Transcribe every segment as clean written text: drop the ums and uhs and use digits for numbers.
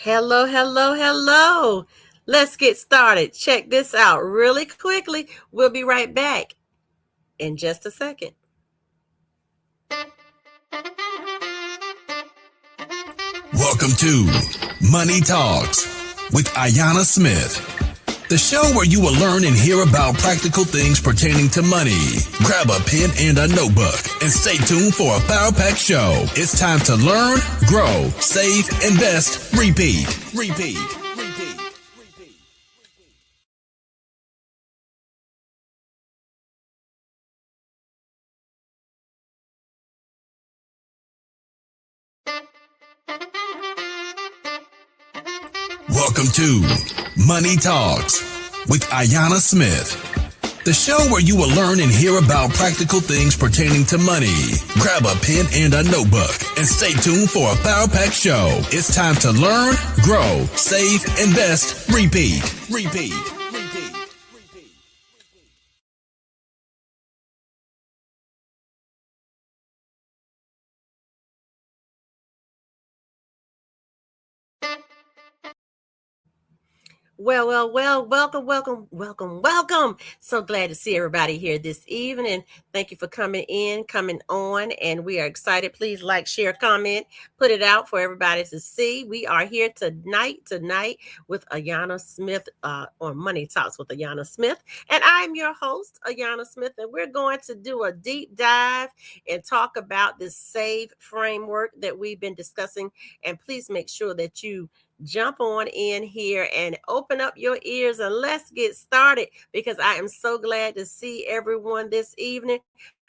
Hello, hello, hello. Let's get started. Check this out really quickly. We'll be right back in just a second. Welcome to Money Talks with Ayanna Smith, the show where you will learn and hear about practical things pertaining to money. Grab a pen and a notebook and stay tuned for a power-packed show. It's time to learn, grow, save, invest, repeat. Welcome to Money Talks with Ayanna Smith, the show where you will learn and hear about practical things pertaining to money. Grab a pen and a notebook and stay tuned for a power-packed show. It's time to learn, grow, save, invest, repeat. Well, welcome. So glad to see everybody here this evening. Thank you for coming in, coming on, and we are excited. Please like, share, comment, put it out for everybody to see. We are here tonight with Ayanna Smith on Money Talks with Ayanna Smith, and I'm your host, Ayanna Smith, and we're going to do a deep dive and talk about this S.A.V.E framework that we've been discussing, and please make sure that you jump on in here and open up your ears and let's get started because I am so glad to see everyone this evening.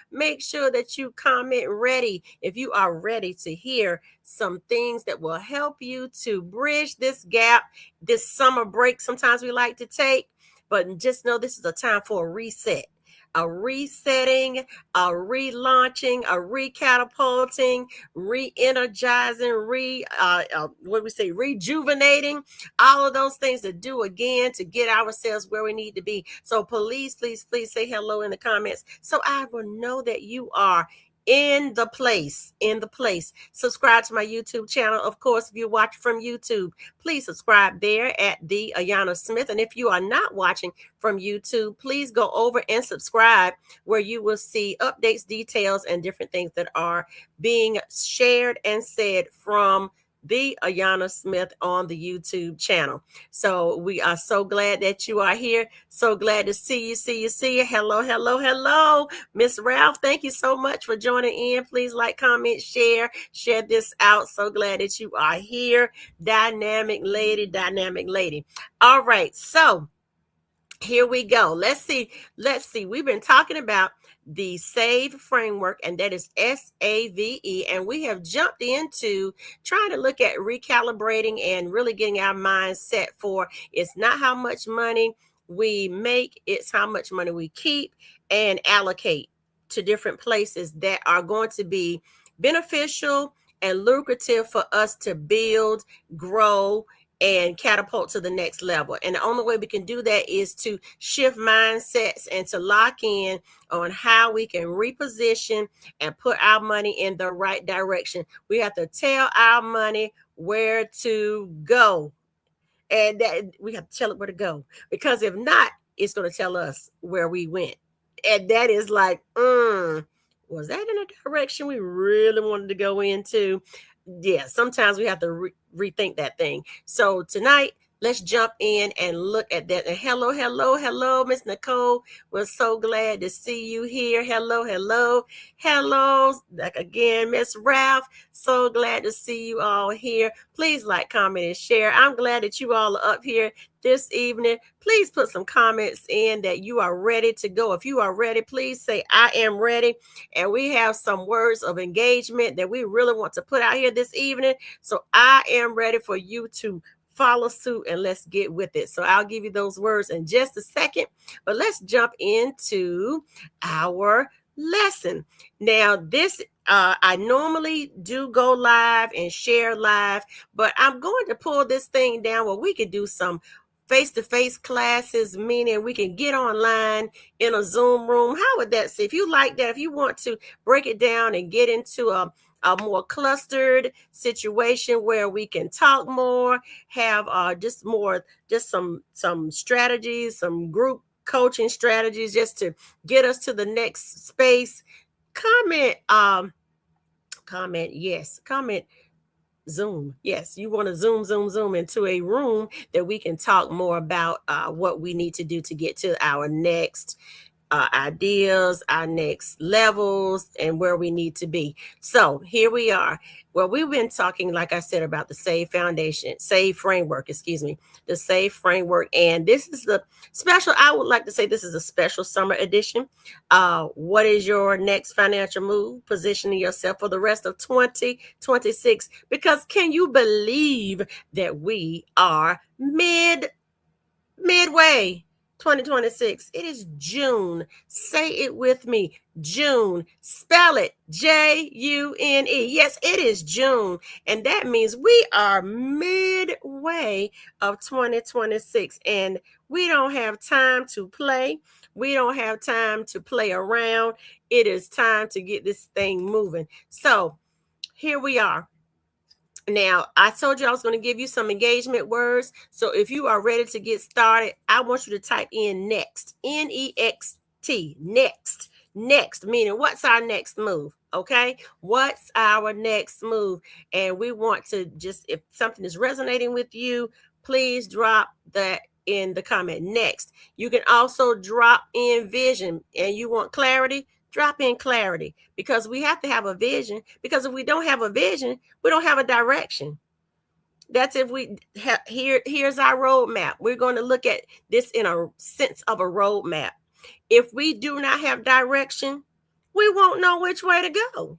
Make sure that you comment ready if you are ready to hear some things that will help you to bridge this gap, this summer break. Sometimes we like to take, but just know this is a time for a reset. A resetting, a relaunching, a recatapulting, re-energizing, rejuvenating, all of those things to do again to get ourselves where we need to be. So please say hello in the comments so I will know that you are in the place. Subscribe to my YouTube channel. Of course, if you watch from YouTube, please subscribe there at the Ayanna Smith. And if you are not watching from YouTube, please go over and subscribe where you will see updates, details, and different things that are being shared and said from the Ayanna Smith on the YouTube channel. So we are so glad that you are here. So glad to see you. Hello. Miss Ralph, thank you so much for joining in. Please like, comment, share this out. So glad that you are here. Dynamic lady. All right. So here we go. Let's see. We've been talking about the S.A.V.E framework, and that is S-A.V.E. And we have jumped into trying to look at recalibrating and really getting our mind set for it's not how much money we make, it's how much money we keep and allocate to different places that are going to be beneficial and lucrative for us to build, grow, and catapult to the next level. And the only way we can do that is to shift mindsets and to lock in on how we can reposition and put our money in the right direction. We have to tell our money where to go. And that we have to tell it where to go. Because if not, it's going to tell us where we went. And that is like, was that in a direction we really wanted to go into? Yeah, sometimes we have to rethink that thing. So tonight, let's jump in and look at that. And hello, Miss Nicole. We're so glad to see you here. Hello. Like again, Miss Ralph. So glad to see you all here. Please like, comment, and share. I'm glad that you all are up here this evening. Please put some comments in that you are ready to go. If you are ready, please say, I am ready. And we have some words of engagement that we really want to put out here this evening. So I am ready for you to follow suit and let's get with it. So I'll give you those words in just a second, but let's jump into our lesson. Now, this I normally do go live and share live, but I'm going to pull this thing down where we can do some face-to-face classes, meaning we can get online in a Zoom room. How would that sit? If you like that, if you want to break it down and get into a more clustered situation where we can talk more, have just some strategies, some group coaching strategies just to get us to the next space. Comment Zoom. Yes, you want to zoom into a room that we can talk more about what we need to do to get to our next ideas, our next levels, and where we need to be. So here we are. Well, we've been talking, like I said, about the S.A.V.E Foundation, S.A.V.E framework, the S.A.V.E framework. And this is the special, I would like to say this is a special summer edition. What is your next financial move? Positioning yourself for the rest of 2026. Because can you believe that we are midway 2026? It is June. Say it with me. June. Spell it. June. Yes, it is June. And that means we are midway of 2026. And we don't have time to play. We don't have time to play around. It is time to get this thing moving. So here we are. Now, I told you I was going to give you some engagement words. So if you are ready to get started, I want you to type in next, N-E-X-T, next, meaning what's our next move? Okay. What's our next move? And we want to just, if something is resonating with you, please drop that in the comment. Next. You can also drop in vision, and you want clarity. Drop in clarity, because we have to have a vision, because if we don't have a vision, we don't have a direction. That's if we have, here's our roadmap. We're going to look at this in a sense of a roadmap. If we do not have direction, we won't know which way to go.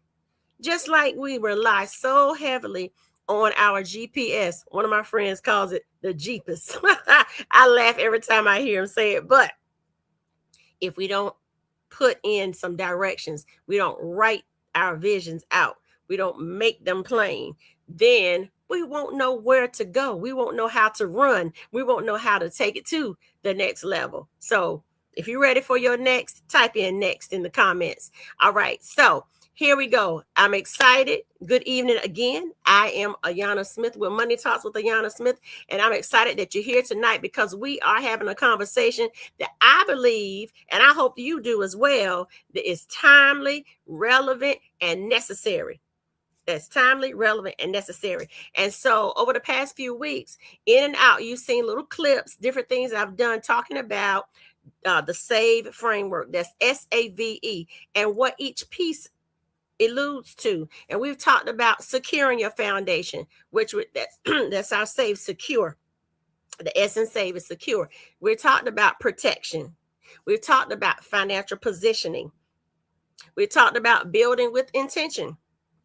Just like we rely so heavily on our GPS. One of my friends calls it the Jeepers. I laugh every time I hear him say it. But if we don't put in some directions, we don't write our visions out, we don't make them plain, then we won't know where to go. We won't know how to run. We won't know how to take it to the next level. So if you're ready for your next, type in next in the comments. All right. So here we go. I'm excited. Good evening again. I am Ayanna Smith with Money Talks with Ayanna Smith, and I'm excited that you're here tonight because we are having a conversation that I believe, and I hope you do as well, that is timely, relevant, and necessary. That's timely, relevant, and necessary. And so over the past few weeks, in and out, you've seen little clips, different things I've done talking about the S.A.V.E framework. That's S-A.V.E, and what each piece alludes to. And we've talked about securing your foundation, which that's our S.A.V.E secure. The S in S.A.V.E is secure. We're talking about protection. We've talked about financial positioning. We talked about building with intention.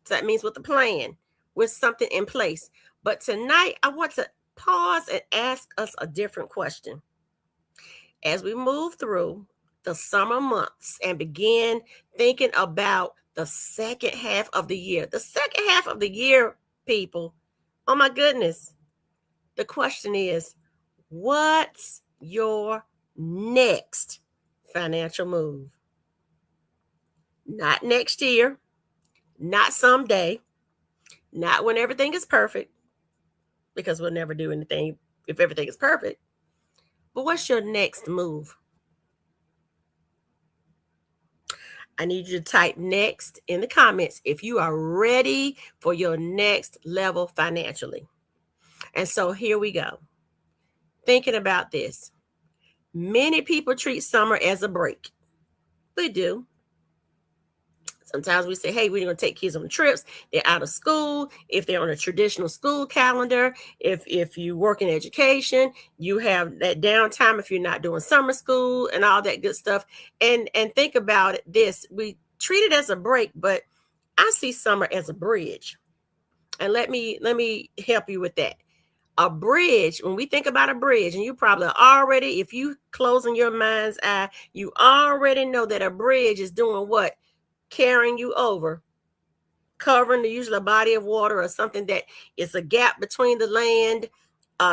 So that means with a plan, with something in place. But tonight, I want to pause and ask us a different question. As we move through the summer months and begin thinking about the second half of the year. The second half of the year, people, oh my goodness. The question is, what's your next financial move? Not next year, not someday, not when everything is perfect, because we'll never do anything if everything is perfect. But what's your next move? I need you to type next in the comments if you are ready for your next level financially. And so here we go. Thinking about this. Many people treat summer as a break. We do. Sometimes we say, hey, we're going to take kids on trips. They're out of school. If they're on a traditional school calendar, if you work in education, you have that downtime if you're not doing summer school and all that good stuff. And think about it, this. We treat it as a break, but I see summer as a bridge. And let me help you with that. A bridge, when we think about a bridge, and you probably already, if you closing your mind's eye, you already know that a bridge is doing what? Carrying you over, covering usually a body of water or something that is a gap between the land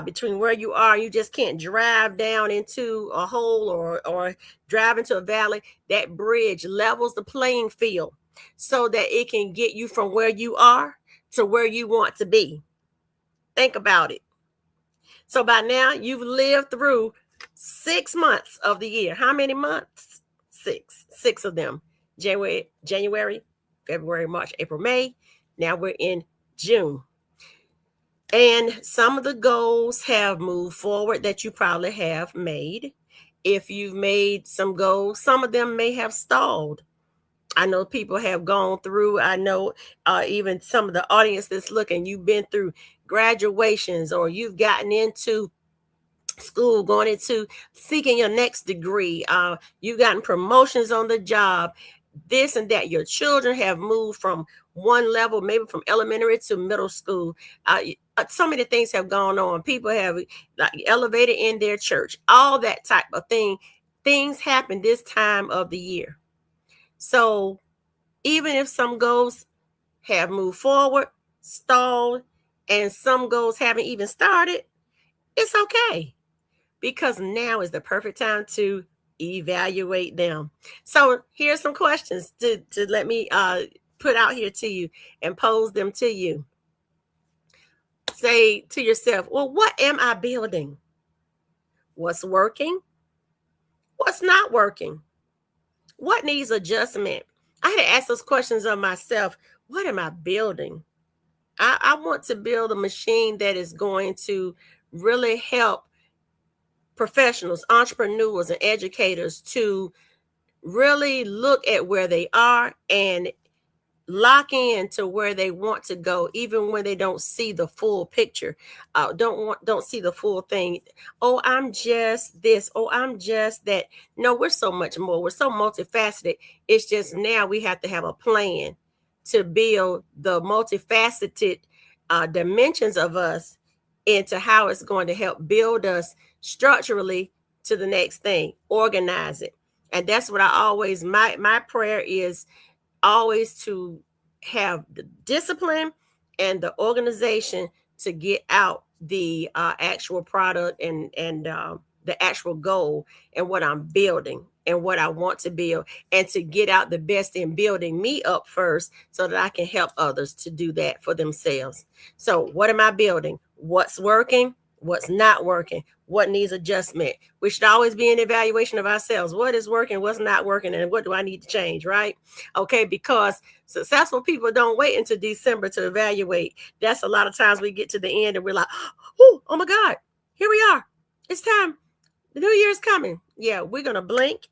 between where you are, you just can't drive down into a hole or drive into a valley. That bridge levels the playing field so that it can get you from where you are to where you want to be. Think about it. So by now, you've lived through 6 months of the year. How many months? Six of them. January, February, March, April, May. Now we're in June. And some of the goals have moved forward that you probably have made. If you've made some goals, some of them may have stalled. I know people have gone through, I know even some of the audience that's looking, you've been through graduations, or you've gotten into school, going into seeking your next degree. You've gotten promotions on the job, this and that. Your children have moved from one level, maybe from elementary to middle school. So many things have gone on. People have elevated in their church, all that type of thing. Things happen this time of the year. So even if some goals have moved forward, stalled, and some goals haven't even started, it's okay, because now is the perfect time to evaluate them. So here's some questions to let me put out here to you and pose them to you. Say to yourself, well, what am I building? What's working? What's not working? What needs adjustment? I had to ask those questions of myself. What am I building? I want to build a machine that is going to really help professionals, entrepreneurs, and educators to really look at where they are and lock in to where they want to go, even when they don't see the full picture, don't see the full thing. Oh, I'm just this. Oh, I'm just that. No, we're so much more. We're so multifaceted. It's just now we have to have a plan to build the multifaceted dimensions of us into how it's going to help build us structurally to the next thing, organize it. And that's what I always, my prayer is always to have the discipline and the organization to get out the actual product and the actual goal and what I'm building and what I want to build, and to get out the best in building me up first so that I can help others to do that for themselves. So what am I building? What's working? What's not working? What needs adjustment? We should always be an evaluation of ourselves. What is working? What's not working? And what do I need to change? Right? Okay. Because successful people don't wait until December to evaluate. That's a lot of times we get to the end and we're like, oh my God, here we are. It's time. The new year is coming. Yeah, we're going to blink.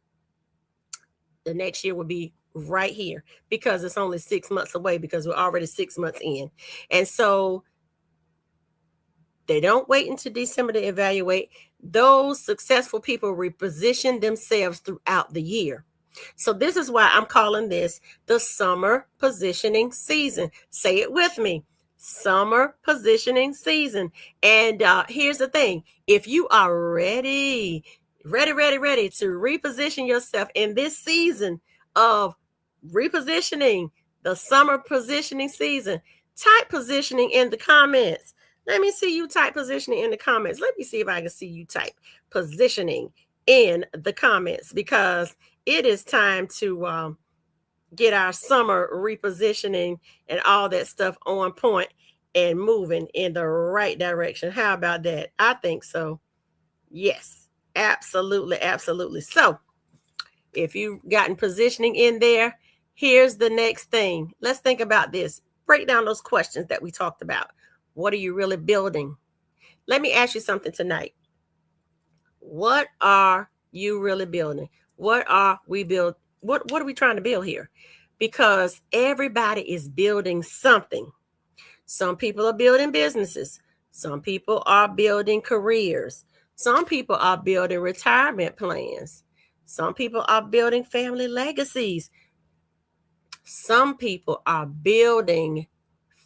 The next year will be right here because it's only 6 months away, because we're already 6 months in. And so they don't wait until December to evaluate. Those successful people reposition themselves throughout the year. So this is why I'm calling this the summer positioning season. Say it with me. Summer positioning season. And here's the thing. If you are ready to reposition yourself in this season of repositioning, the summer positioning season, type positioning in the comments. Let me see you type positioning in the comments. Let me see if I can see you type positioning in the comments, because it is time to get our summer repositioning and all that stuff on point and moving in the right direction. How about that? I think so. Yes, absolutely, absolutely. So if you've gotten positioning in there, here's the next thing. Let's think about this. Break down those questions that we talked about. What are you really building? Let me ask you something tonight. What are you really building? What are we build? What are we trying to build here? Because everybody is building something. Some people are building businesses. Some people are building careers. Some people are building retirement plans. Some people are building family legacies. Some people are building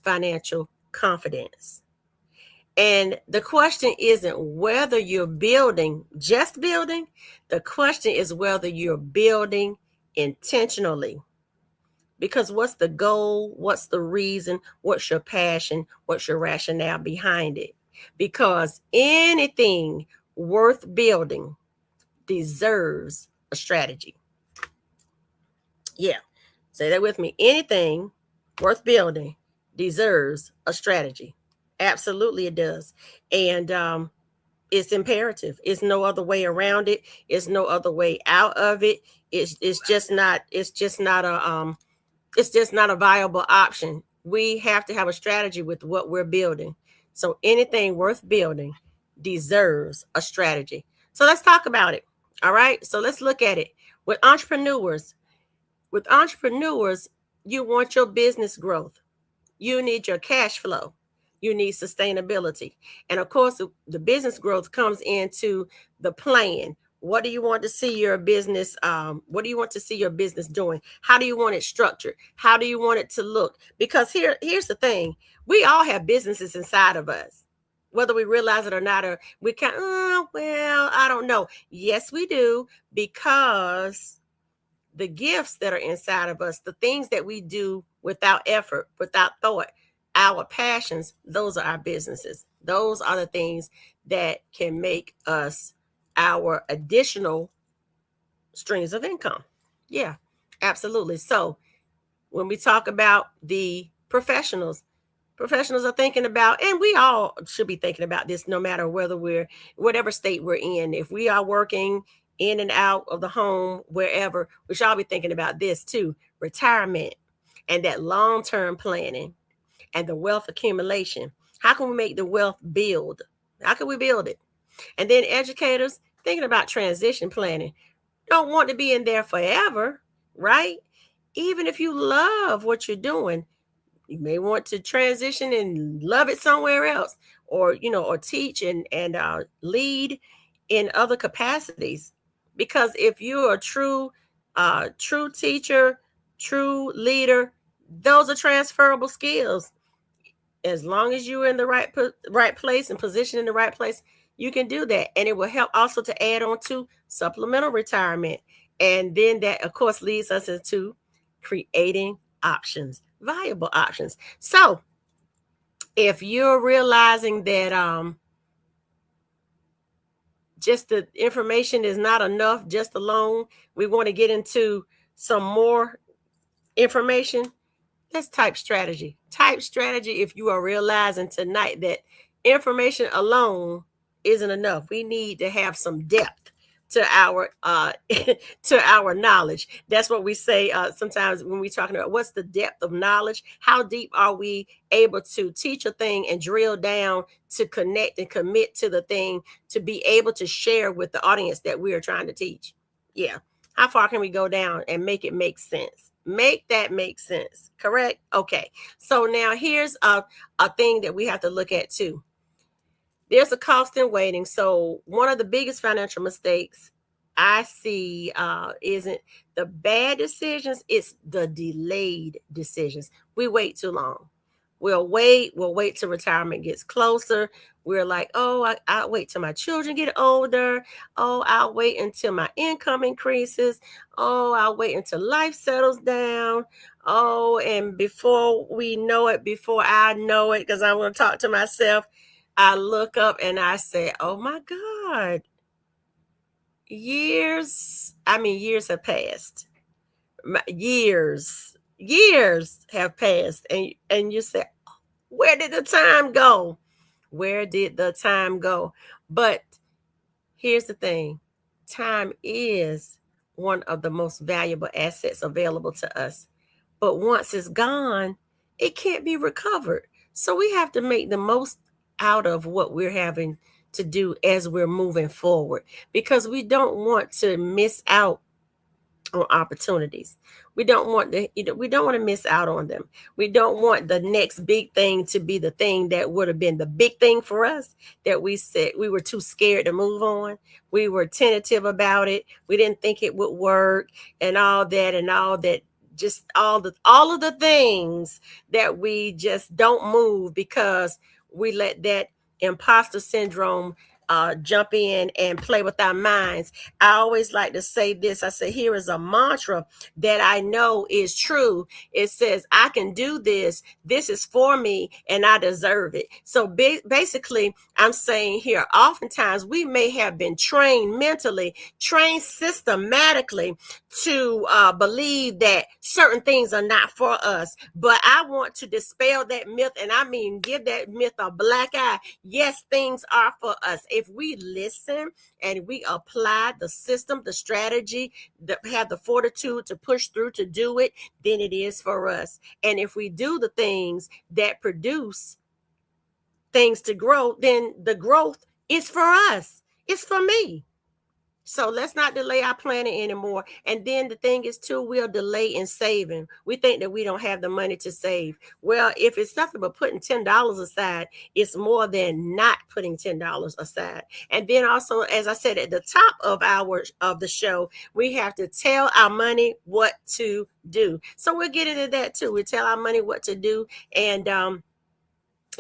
financial confidence. And the question isn't whether you're building, just building. The question is whether you're building intentionally. Because what's the goal? What's the reason? What's your passion? What's your rationale behind it? because anything worth building deserves a strategy. Yeah, say that with me. Anything worth building deserves a strategy. Absolutely, it does. And it's imperative. It's no other way around it. It's no other way out of it. It's just not. It's just not a viable option. We have to have a strategy with what we're building. So anything worth building deserves a strategy. So let's talk about it. All right. So let's look at it. With entrepreneurs, with entrepreneurs, you want your business growth. You need your cash flow. You need sustainability. And of course, the business growth comes into the plan. What do you want to see your business? What do you want to see your business doing? How do you want it structured? How do you want it to look? Because here's the thing: we all have businesses inside of us, whether we realize it or not. Or we can, well, I don't know. Yes, we do, because the gifts that are inside of us, the things that we do without effort, without thought, our passions, those are our businesses. Those are the things that can make us our additional streams of income. Yeah, absolutely. So when we talk about the professionals are thinking about, and we all should be thinking about this, no matter whether we're whatever state we're in. If we are working in and out of the home, wherever, we should all be thinking about this too: retirement and that long-term planning and the wealth accumulation. How can we make the wealth build? How can we build it? And then educators thinking about transition planning. Don't want to be in there forever, right? Even if you love what you're doing, you may want to transition and love it somewhere else, or or teach and lead in other capacities. Because if you're a true teacher, true leader, those are transferable skills. As long as you're in the right place and position in the right place, you can do that. And it will help also to add on to supplemental retirement. And then that, of course, leads us into creating options, viable options. So if you're realizing that just the information is not enough just alone, we want to get into some more information. Let's type strategy. Type strategy if you are realizing tonight that information alone isn't enough. We need to have some depth to our to our knowledge. That's what we say sometimes when we're talking about what's the depth of knowledge. How deep are we able to teach a thing and drill down to connect and commit to the thing, to be able to share with the audience that we are trying to teach? Yeah. How far can we go down and make it make sense? Make that make sense. Correct? Okay. So now here's a thing that we have to look at too. There's a cost in waiting. So one of the biggest financial mistakes I see isn't the bad decisions, it's the delayed decisions. We wait too long. We'll wait till retirement gets closer. We're like, oh, I'll wait till my children get older. Oh, I'll wait until my income increases. Oh, I'll wait until life settles down. Oh, and before we know it, before I know it, because I'm going to talk to myself, I look up and I say, oh my God, years have passed. Years have passed. And you say, where did the time go? Where did the time go? But here's the thing. Time is one of the most valuable assets available to us. But once it's gone, it can't be recovered. So we have to make the most out of what we're having to do as we're moving forward, because we don't want to miss out on opportunities. We don't want to miss out on them. We don't want the next big thing to be the thing that would have been the big thing for us, that we said we were too scared to move on. We were tentative about it. We didn't think it would work and all that, just all of the things that we just don't move because we let that imposter syndrome jump in and play with our minds. I always like to say this. I say, here is a mantra that I know is true. It says, I can do this. This is for me and I deserve it. So basically, I'm saying here, oftentimes we may have been trained mentally, trained systematically to believe that certain things are not for us. But I want to dispel that myth, and I mean give that myth a black eye. Yes, things are for us. If we listen and we apply the system, the strategy, have the fortitude to push through to do it, then it is for us. And if we do the things that produce things to grow, then the growth is for us. It's for me. So let's not delay our planning anymore. And then the thing is, too, we'll delay in saving. We think that we don't have the money to save. Well, if it's nothing but putting $10 aside, it's more than not putting $10 aside. And then also, as I said at the top of the show, we have to tell our money what to do. So we'll get into that too. We tell our money what to do. And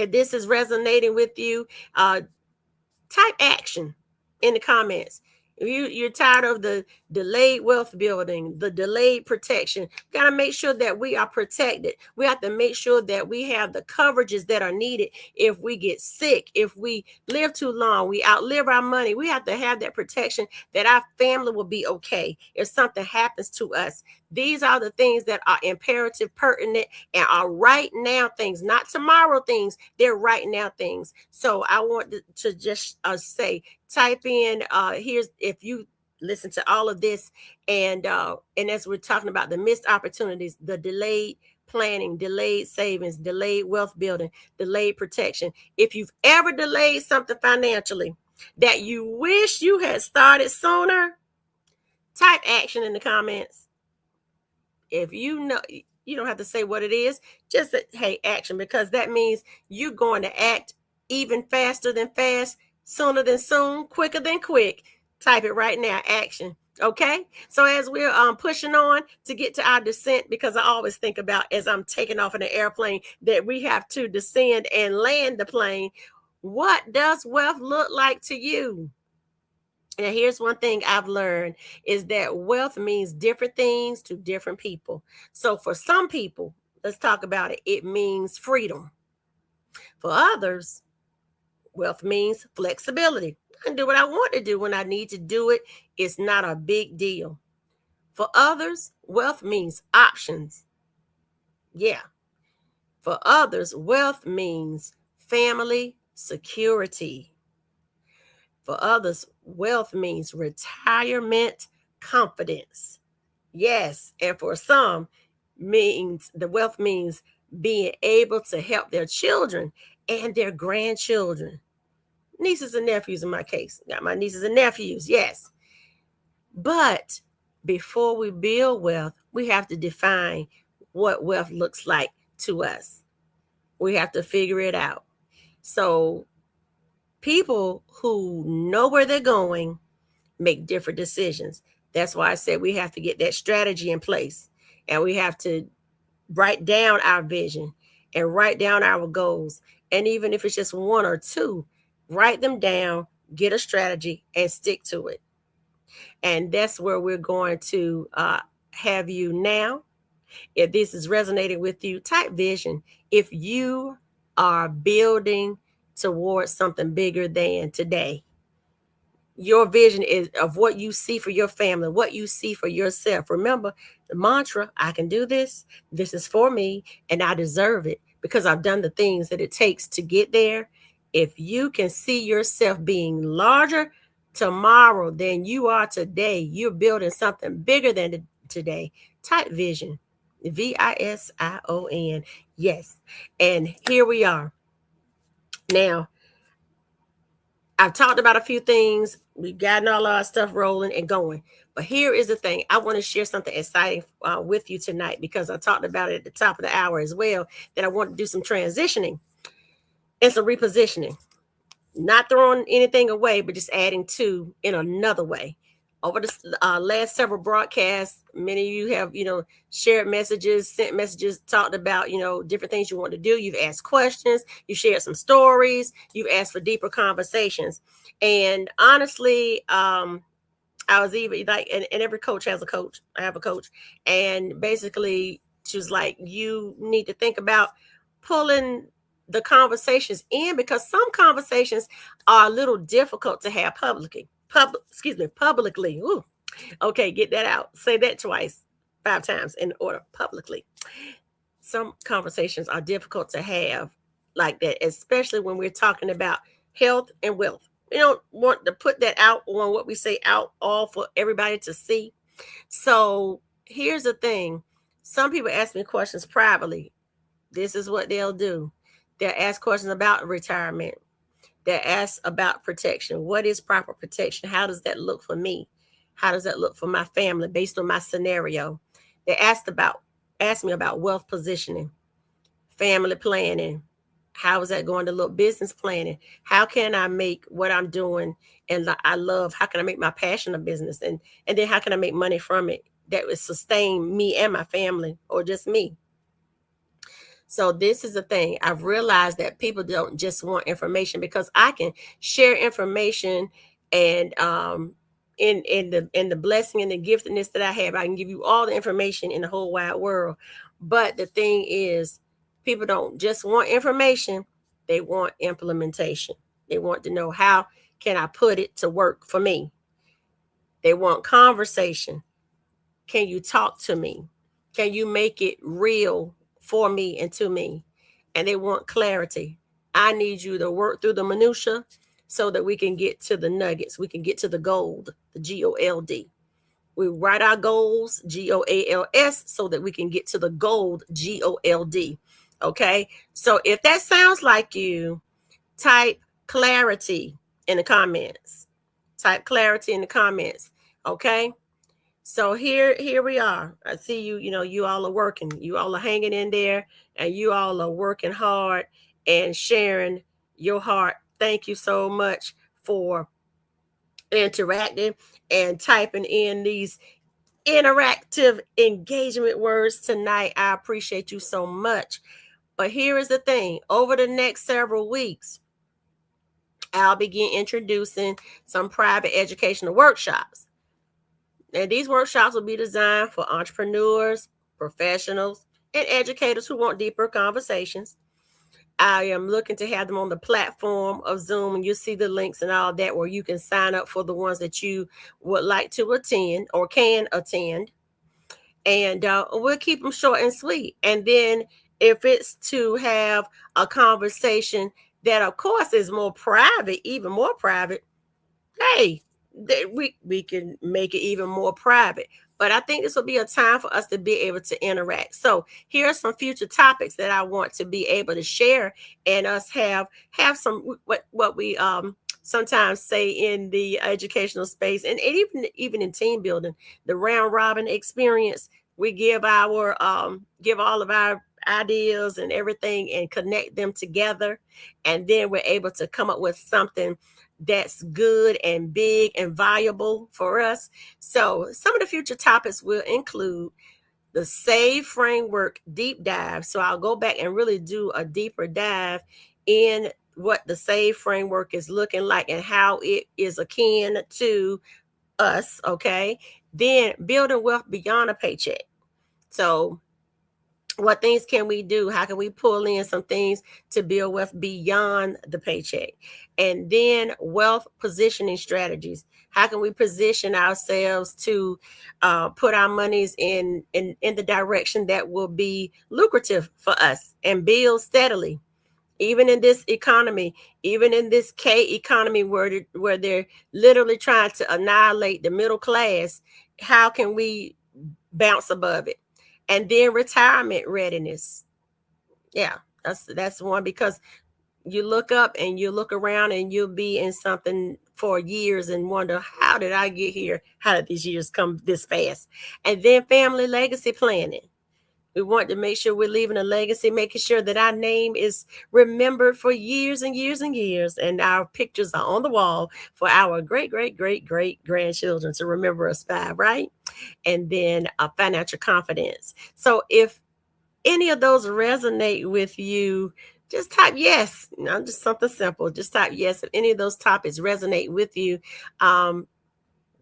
if this is resonating with you, type action in the comments. If you're tired of the delayed wealth building, the delayed protection, we got to make sure that we are protected. We have to make sure that we have the coverages that are needed if we get sick, if we live too long, we outlive our money. We have to have that protection that our family will be okay if something happens to us. These are the things that are imperative, pertinent, and are right now things, not tomorrow things. They're right now things. So I want to just say, type in here's, if you listen to all of this, and as we're talking about the missed opportunities, the delayed planning, delayed savings, delayed wealth building, delayed protection. If you've ever delayed something financially that you wish you had started sooner, type action in the comments. If you know, you don't have to say what it is, just say, hey, action, because that means you're going to act even faster than fast, sooner than soon, quicker than quick. Type it right now, action. Okay, so as we're pushing on to get to our descent, because I always think about as I'm taking off in an airplane that we have to descend and land the plane. What does wealth look like to you? And here's one thing I've learned is that wealth means different things to different people. So for some people, let's talk about it, it means freedom. For others, wealth means flexibility. I can do what I want to do when I need to do it. It's not a big deal. For others, wealth means options. Yeah. For others, wealth means family security. For others, wealth means retirement confidence. Yes. And for some, the wealth means being able to help their children and their grandchildren. Nieces and nephews in my case. Got my nieces and nephews, yes. But before we build wealth, we have to define what wealth looks like to us. We have to figure it out. So people who know where they're going make different decisions. That's why I said we have to get that strategy in place, and we have to write down our vision and write down our goals. And even if it's just one or two, write them down, get a strategy, and stick to it. And that's where we're going to have you now. If this is resonating with you, type vision. If you are building towards something bigger than today, your vision is of what you see for your family, what you see for yourself. Remember the mantra, I can do this. This is for me, and I deserve it because I've done the things that it takes to get there. If you can see yourself being larger tomorrow than you are today, you're building something bigger than today. Type vision, VISION. Yes. And here we are. Now, I've talked about a few things. We've gotten all our stuff rolling and going. But here is the thing. I want to share something exciting with you tonight, because I talked about it at the top of the hour as well, that I want to do some transitioning and some repositioning. Not throwing anything away, but just adding to in another way. over the last several broadcasts, many of you have, shared messages, sent messages, talked about, different things you want to do. You've asked questions, you shared some stories, you've asked for deeper conversations. And honestly, I was even like, and every coach has a coach. I have a coach. And basically, she was like, you need to think about pulling the conversations in, because some conversations are a little difficult to have publicly. Ooh. Okay, get that out. Say that twice, 5 times in order, publicly. Some conversations are difficult to have like that, especially when we're talking about health and wealth. We don't want to put that out on what we say out all for everybody to see. So here's the thing. Some people ask me questions privately. This is what they'll do. They'll ask questions about retirement. They'll ask about protection. What is proper protection? How does that look for me? How does that look for my family based on my scenario? They asked me about wealth positioning, family planning. How is that going to look? Business planning. How can I make what I'm doing and I love? How can I make my passion a business? And then how can I make money from it that would sustain me and my family, or just me? So this is the thing. I've realized that people don't just want information, because I can share information, and in the blessing and the giftedness that I have, I can give you all the information in the whole wide world. But the thing is, people don't just want information, they want implementation. They want to know, how can I put it to work for me? They want conversation. Can you talk to me? Can you make it real for me and to me? And they want clarity. I need you to work through the minutia so that we can get to the nuggets. We can get to the gold, the GOLD. We write our goals, GOALS, so that we can get to the gold, GOLD. Okay. So if that sounds like you, type clarity in the comments. Type clarity in the comments. Okay. So here we are. I see you, you all are working. You all are hanging in there, and you all are working hard and sharing your heart. Thank you so much for interacting and typing in these interactive engagement words tonight. I appreciate you so much. But here is the thing. Over the next several weeks, I'll begin introducing some private educational workshops. And these workshops will be designed for entrepreneurs, professionals, and educators who want deeper conversations. I am looking to have them on the platform of Zoom, and you'll see the links and all that, where you can sign up for the ones that you would like to attend or can attend. And we'll keep them short and sweet. And then if it's to have a conversation that, of course, is more private, even more private, hey, we can make it even more private. But I think this will be a time for us to be able to interact. So here are some future topics that I want to be able to share, and us have some what we sometimes say in the educational space, and even in team building, the round robin experience. We give all of our ideas and everything and connect them together, and then we're able to come up with something that's good and big and valuable for us. So some of the future topics will include the S.A.V.E framework deep dive. So I'll go back and really do a deeper dive in what the S.A.V.E framework is looking like and how it is akin to us. Okay. Then building wealth beyond a paycheck. So what things can we do? How can we pull in some things to build wealth beyond the paycheck? And then wealth positioning strategies. How can we position ourselves to put our monies in the direction that will be lucrative for us and build steadily? Even in this economy, even in this K economy where they're literally trying to annihilate the middle class, how can we bounce above it? And then retirement readiness. Yeah, that's one, because you look up and you look around and you'll be in something for years and wonder, how did I get here? How did these years come this fast? And then family legacy planning. We want to make sure we're leaving a legacy, making sure that our name is remembered for years and years and years, and our pictures are on the wall for our great, great, great, great grandchildren to remember us by, right? And then financial confidence. So if any of those resonate with you, just type yes. Just something simple. Just type yes if any of those topics resonate with you. Um,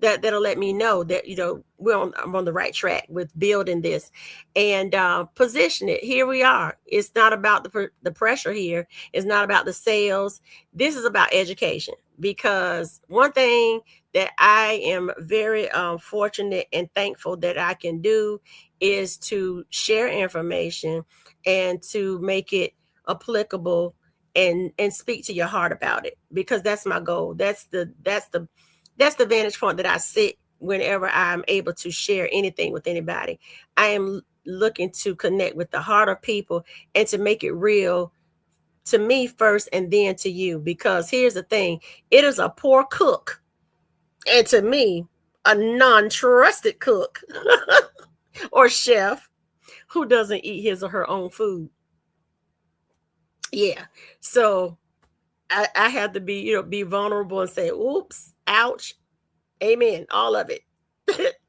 that'll let me know that I'm on the right track with building this, and position it. Here we are. It's not about the pressure here. It's not about the sales. This is about education, because one thing that I am very fortunate and thankful that I can do is to share information and to make it applicable, and speak to your heart about it, because that's my goal. That's the vantage point that I sit whenever I'm able to share anything with anybody. I am looking to connect with the heart of people and to make it real to me first and then to you. Because here's the thing, it is a poor cook, and to me, a non trusted cook or chef who doesn't eat his or her own food. Yeah. So I have to be vulnerable and say, oops, ouch, amen, all of it,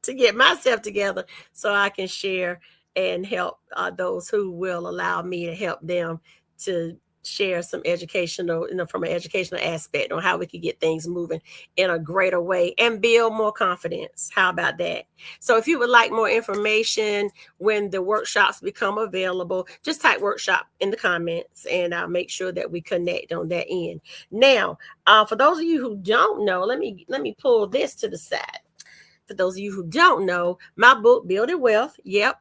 to get myself together so I can share and help those who will allow me to help them, to share some educational, from an educational aspect on how we can get things moving in a greater way and build more confidence. How about that? So if you would like more information when the workshops become available, just type workshop in the comments, and I'll make sure that we connect on that end. Now, for those of you who don't know, let me pull this to the side. For those of you who don't know, my book, Building Wealth. Yep,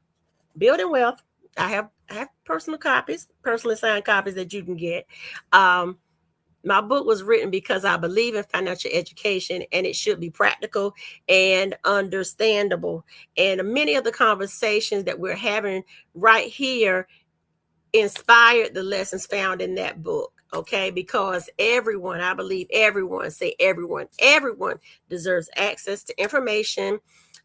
Building Wealth. I have personal copies, personally signed copies that you can get. My book was written because I believe in financial education, and it should be practical and understandable. And many of the conversations that we're having right here inspired the lessons found in that book. Okay, because everyone, I believe everyone, say everyone deserves access to information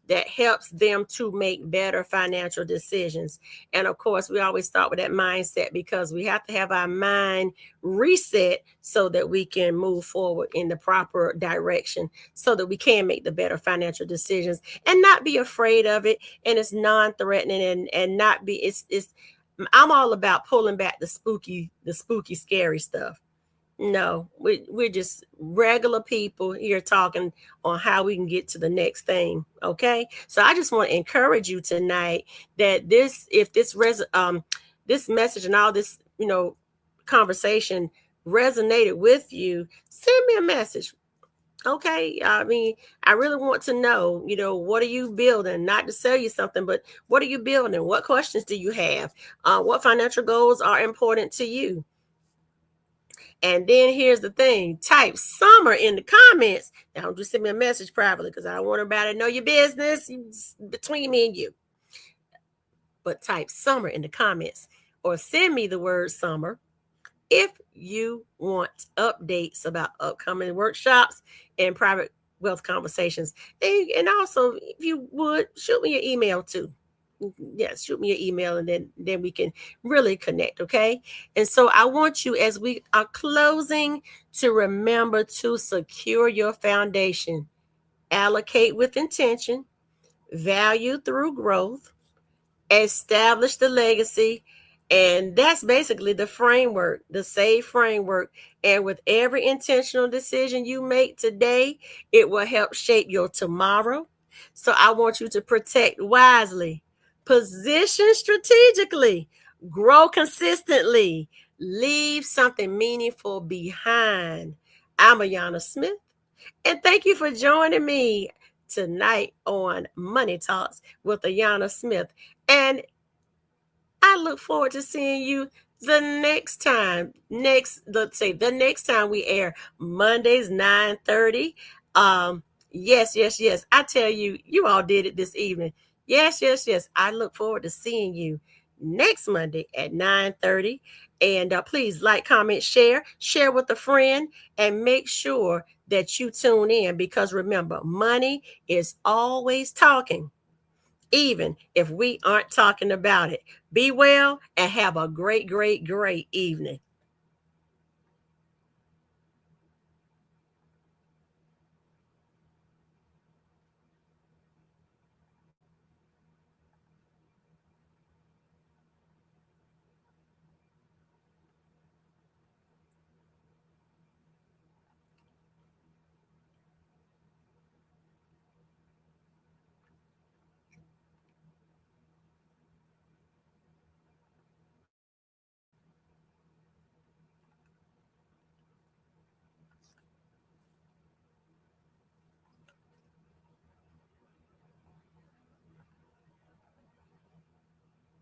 that helps them to make better financial decisions. And of course, we always start with that mindset, because we have to have our mind reset so that we can move forward in the proper direction, so that we can make the better financial decisions and not be afraid of it. And it's non-threatening, and not be, it's I'm all about pulling back the spooky, scary stuff. No, we're just regular people here talking on how we can get to the next thing. Okay. So I just want to encourage you tonight that if this message and all this, conversation resonated with you, send me a message. Okay. I mean, I really want to know, what are you building? Not to sell you something, but what are you building? What questions do you have? What financial goals are important to you? And then here's the thing, type summer in the comments. Now, don't just send me a message privately, because I don't want everybody to know your business. It's between me and you. But type summer in the comments, or send me the word summer if you want updates about upcoming workshops and private wealth conversations. And also, if you would, shoot me your email too. Yes, shoot me an email, and then we can really connect. Okay. And so I want you, as we are closing, to remember to secure your foundation, allocate with intention, value through growth, establish the legacy. And that's basically the framework, the S.A.V.E. framework. And with every intentional decision you make today, it will help shape your tomorrow. So I want you to protect wisely, position strategically, grow consistently, leave something meaningful behind. I'm Ayanna Smith, and thank you for joining me tonight on Money Talks with Ayanna Smith. And I look forward to seeing you the next time. Let's say the next time we air, Mondays 9:30. Yes, yes, yes. I tell you, you all did it this evening. Yes, yes, yes. I look forward to seeing you next Monday at 9:30. And please like, comment, share with a friend, and make sure that you tune in, because remember, money is always talking, even if we aren't talking about it. Be well and have a great, great, great evening.